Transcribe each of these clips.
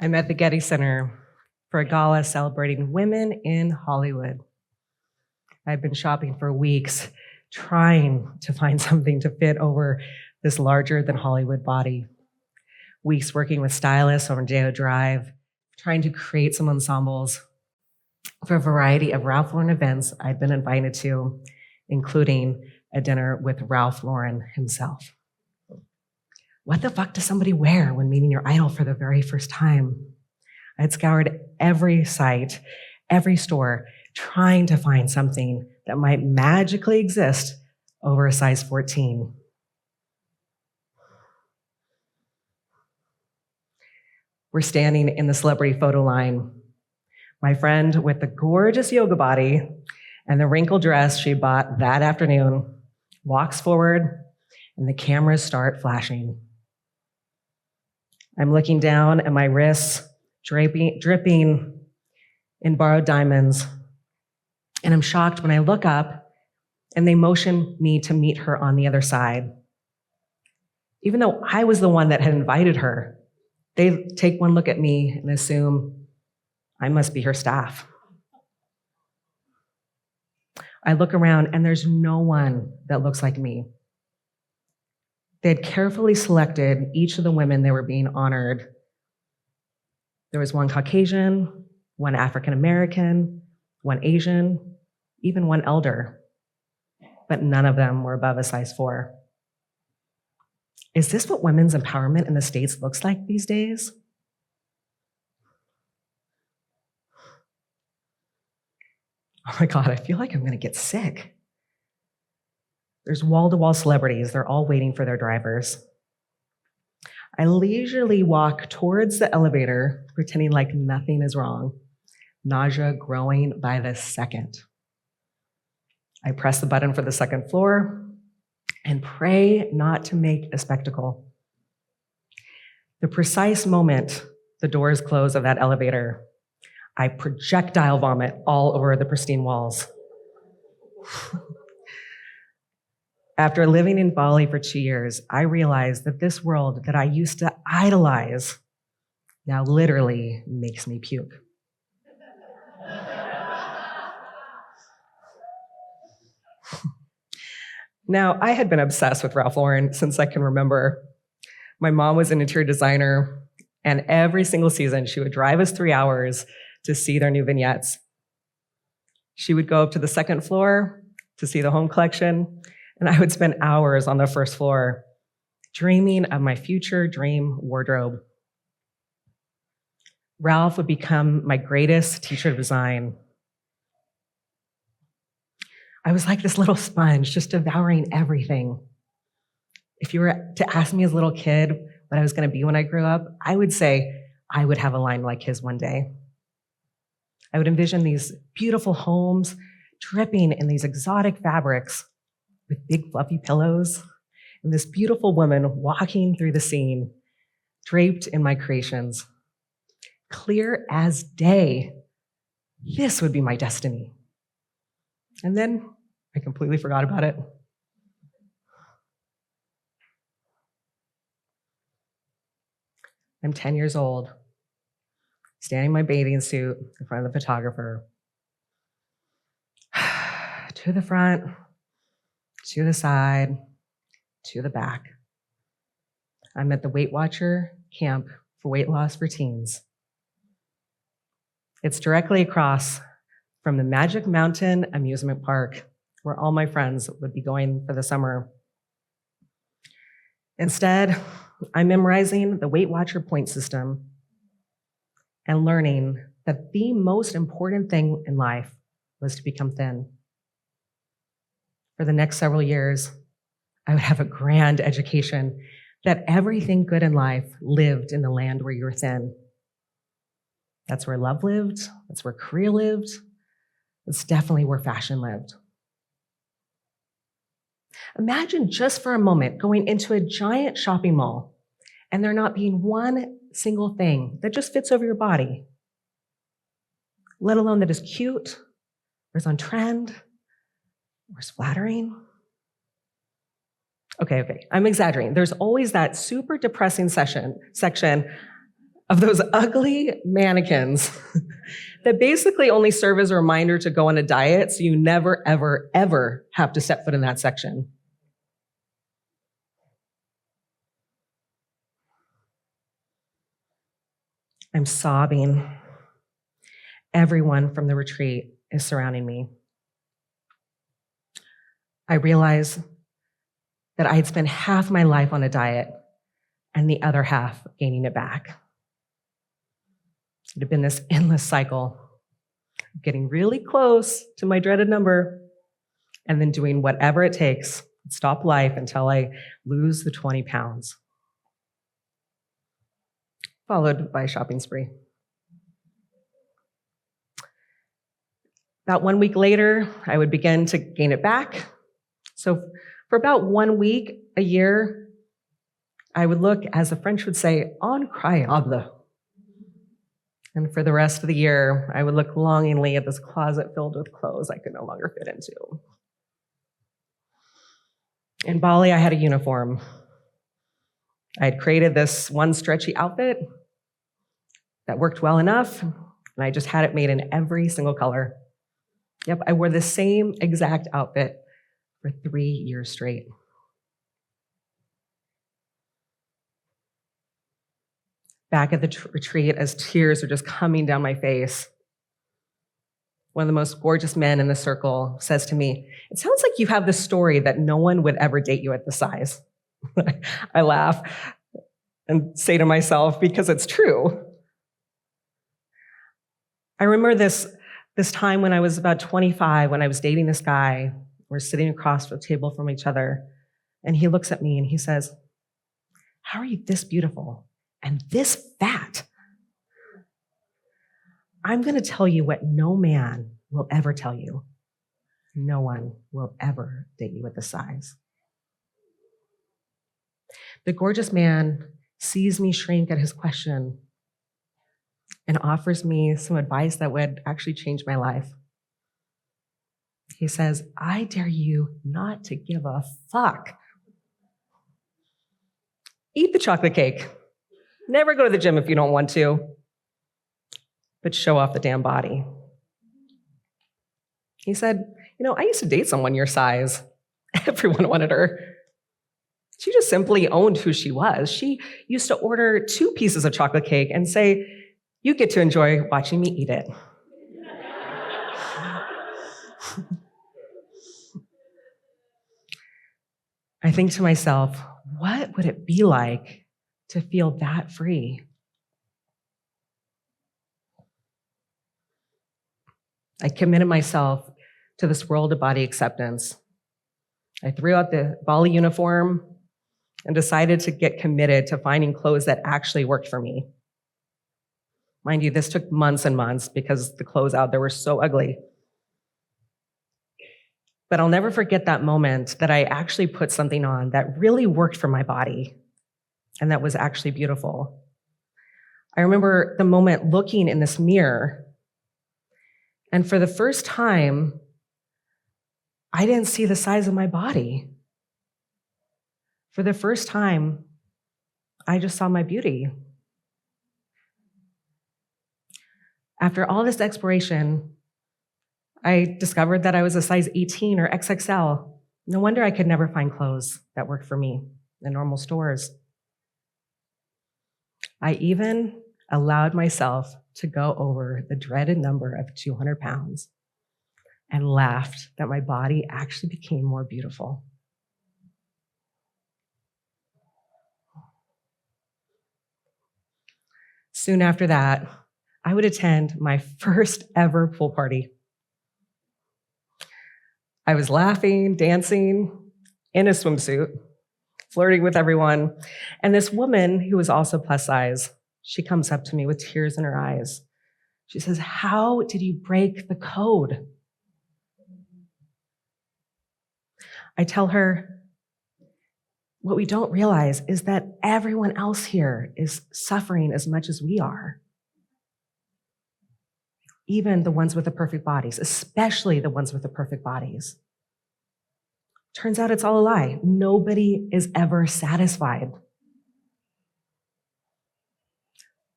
I'm at the Getty Center for a gala celebrating women in Hollywood. I've been shopping for weeks, trying to find something to fit over this larger than Hollywood body. Weeks working with stylists on Rodeo Drive, trying to create some ensembles for a variety of Ralph Lauren events I'd been invited to, including a dinner with Ralph Lauren himself. What the fuck does somebody wear when meeting your idol for the very first time? I had scoured every site, every store, trying to find something that might magically exist over a size 14. We're standing in the celebrity photo line. My friend with the gorgeous yoga body and the wrinkled dress she bought that afternoon walks forward and the cameras start flashing. I'm looking down at my wrists, dripping in borrowed diamonds, and I'm shocked when I look up and they motion me to meet her on the other side. Even though I was the one that had invited her, they take one look at me and assume I must be her staff. I look around and there's no one that looks like me. They had carefully selected each of the women they were being honored. There was one Caucasian, one African American, one Asian, even one elder, but none of them were above a size 4. Is this what women's empowerment in the States looks like these days? Oh my God, I feel like I'm gonna get sick. There's wall-to-wall celebrities. They're all waiting for their drivers. I leisurely walk towards the elevator, pretending like nothing is wrong, nausea growing by the second. I press the button for the second floor and pray not to make a spectacle. The precise moment the doors close of that elevator, I projectile vomit all over the pristine walls. After living in Bali for 2 years, I realized that this world that I used to idolize now literally makes me puke. Now, I had been obsessed with Ralph Lauren since I can remember. My mom was an interior designer, and every single season she would drive us 3 hours to see their new vignettes. She would go up to the second floor to see the home collection, and I would spend hours on the first floor dreaming of my future dream wardrobe. Ralph would become my greatest teacher of design. I was like this little sponge, just devouring everything. If you were to ask me as a little kid what I was going to be when I grew up, I would say I would have a line like his one day. I would envision these beautiful homes dripping in these exotic fabrics with big fluffy pillows, and this beautiful woman walking through the scene, draped in my creations. Clear as day, this would be my destiny. And then I completely forgot about it. I'm 10 years old, standing in my bathing suit in front of the photographer. To the front, to the side, to the back. I'm at the Weight Watcher camp for weight loss for teens. It's directly across from the Magic Mountain amusement park where all my friends would be going for the summer. Instead, I'm memorizing the Weight Watcher point system and learning that the most important thing in life was to become thin. For the next several years, I would have a grand education that everything good in life lived in the land where you're thin. That's where love lived. That's where career lived. It's definitely where fashion lived. Imagine just for a moment going into a giant shopping mall and there not being one single thing that just fits over your body, let alone that is cute, or is on trend, or is flattering. Okay, I'm exaggerating. There's always that super depressing section of those ugly mannequins that basically only serve as a reminder to go on a diet so you never, ever, ever have to set foot in that section. I'm sobbing. Everyone from the retreat is surrounding me. I realize that I had spent half my life on a diet and the other half gaining it back. It had been this endless cycle, getting really close to my dreaded number and then doing whatever it takes to stop life until I lose the 20 pounds, followed by a shopping spree. About 1 week later, I would begin to gain it back. So for about 1 week a year, I would look, as the French would say, incroyable. And for the rest of the year, I would look longingly at this closet filled with clothes I could no longer fit into. In Bali, I had a uniform. I had created this one stretchy outfit that worked well enough, and I just had it made in every single color. Yep, I wore the same exact outfit for 3 years straight. Back at the retreat, as tears are just coming down my face, one of the most gorgeous men in the circle says to me, "It sounds like you have this story that no one would ever date you at this size." I laugh and say to myself, because it's true. I remember this time when I was about 25, when I was dating this guy. We're sitting across the table from each other, and he looks at me and he says, "How are you this beautiful and this fat?" I'm going to tell you what no man will ever tell you. No one will ever date you at this size. The gorgeous man sees me shrink at his question and offers me some advice that would actually change my life. He says, "I dare you not to give a fuck. Eat the chocolate cake. Never go to the gym if you don't want to, but show off the damn body." He said, I used to date someone your size. Everyone wanted her. She just simply owned who she was. She used to order 2 pieces of chocolate cake and say, "You get to enjoy watching me eat it." I think to myself, what would it be like to feel that free? I committed myself to this world of body acceptance. I threw out the Bali uniform and decided to get committed to finding clothes that actually worked for me. Mind you, this took months and months because the clothes out there were so ugly. But I'll never forget that moment that I actually put something on that really worked for my body and that was actually beautiful. I remember the moment looking in this mirror, and for the first time, I didn't see the size of my body. For the first time, I just saw my beauty. After all this exploration, I discovered that I was a size 18 or XXL. No wonder I could never find clothes that worked for me in normal stores. I even allowed myself to go over the dreaded number of 200 pounds and laughed that my body actually became more beautiful. Soon after that, I would attend my first ever pool party. I was laughing, dancing, in a swimsuit, flirting with everyone. And this woman who was also plus size, she comes up to me with tears in her eyes. She says, "How did you break the code?" I tell her, what we don't realize is that everyone else here is suffering as much as we are. Even the ones with the perfect bodies, especially the ones with the perfect bodies. Turns out it's all a lie. Nobody is ever satisfied.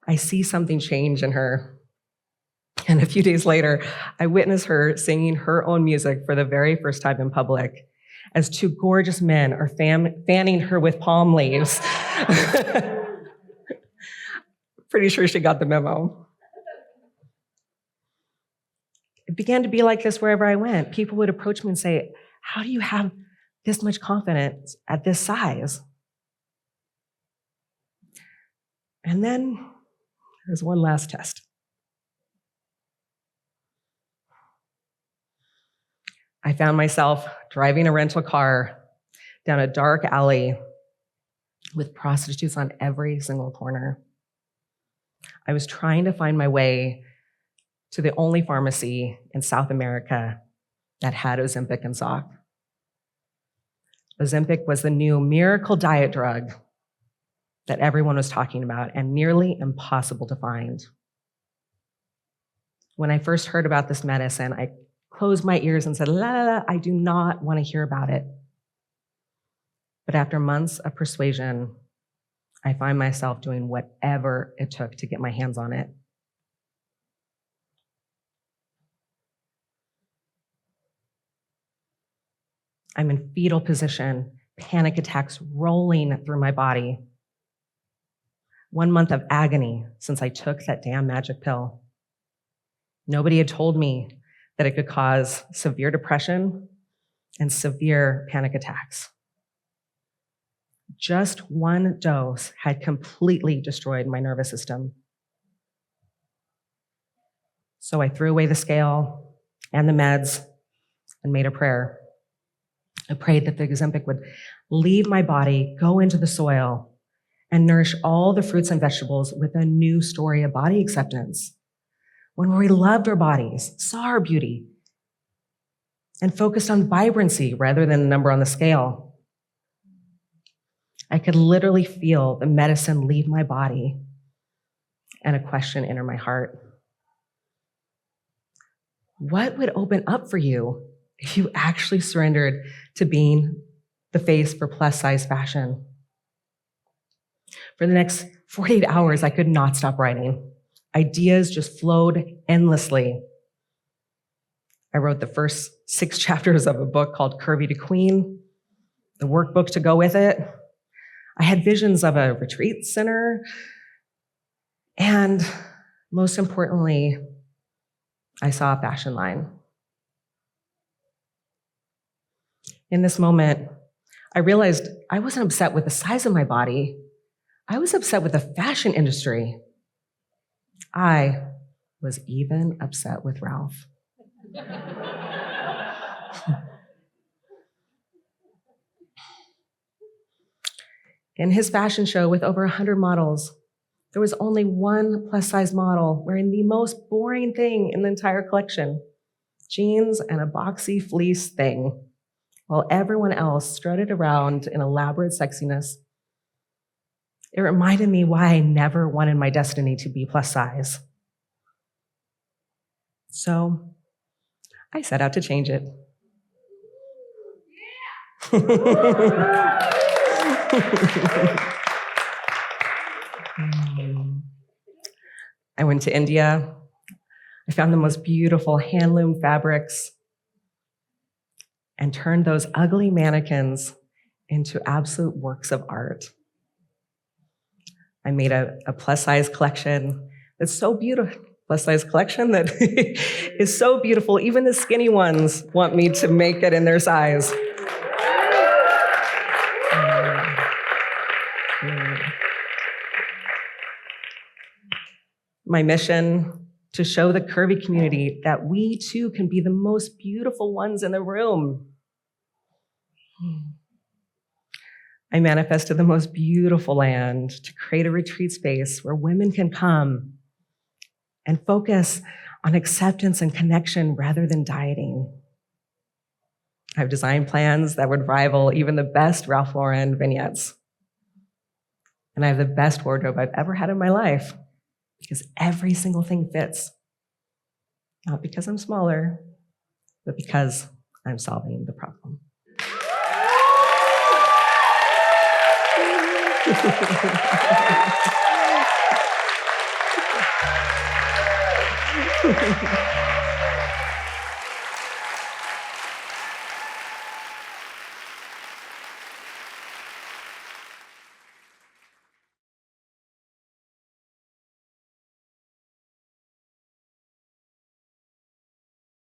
I see something change in her. And a few days later, I witness her singing her own music for the very first time in public as two gorgeous men are fanning her with palm leaves. Pretty sure she got the memo. It began to be like this wherever I went. People would approach me and say, "How do you have this much confidence at this size?" And then there's one last test. I found myself driving a rental car down a dark alley with prostitutes on every single corner. I was trying to find my way to the only pharmacy in South America that had Ozempic in stock. Ozempic was the new miracle diet drug that everyone was talking about and nearly impossible to find. When I first heard about this medicine, I closed my ears and said, "La, la, la, I do not want to hear about it." But after months of persuasion, I find myself doing whatever it took to get my hands on it. I'm in fetal position, panic attacks rolling through my body. 1 month of agony since I took that damn magic pill. Nobody had told me that it could cause severe depression and severe panic attacks. Just one dose had completely destroyed my nervous system. So I threw away the scale and the meds and made a prayer. I prayed that the Ozempic would leave my body, go into the soil, and nourish all the fruits and vegetables with a new story of body acceptance. When we loved our bodies, saw our beauty, and focused on vibrancy rather than the number on the scale. I could literally feel the medicine leave my body and a question enter my heart. What would open up for you if you actually surrendered to being the face for plus-size fashion? For the next 48 hours, I could not stop writing. Ideas just flowed endlessly. I wrote the first 6 chapters of a book called Curvy to Queen, the workbook to go with it. I had visions of a retreat center, and most importantly, I saw a fashion line. In this moment, I realized I wasn't upset with the size of my body. I was upset with the fashion industry. I was even upset with Ralph. In his fashion show with over 100 models, there was only one plus-size model wearing the most boring thing in the entire collection, jeans and a boxy fleece thing, while everyone else strutted around in elaborate sexiness. It reminded me why I never wanted my destiny to be plus size. So I set out to change it. I went to India. I found the most beautiful handloom fabrics and turned those ugly mannequins into absolute works of art. I made a plus-size collection that's so beautiful. Plus-size collection that is so beautiful. Even the skinny ones want me to make it in their size. My mission, to show the curvy community that we too can be the most beautiful ones in the room. I manifested the most beautiful land to create a retreat space where women can come and focus on acceptance and connection rather than dieting. I've designed plans that would rival even the best Ralph Lauren vignettes. And I have the best wardrobe I've ever had in my life because every single thing fits. Not because I'm smaller, but because I'm solving the problem.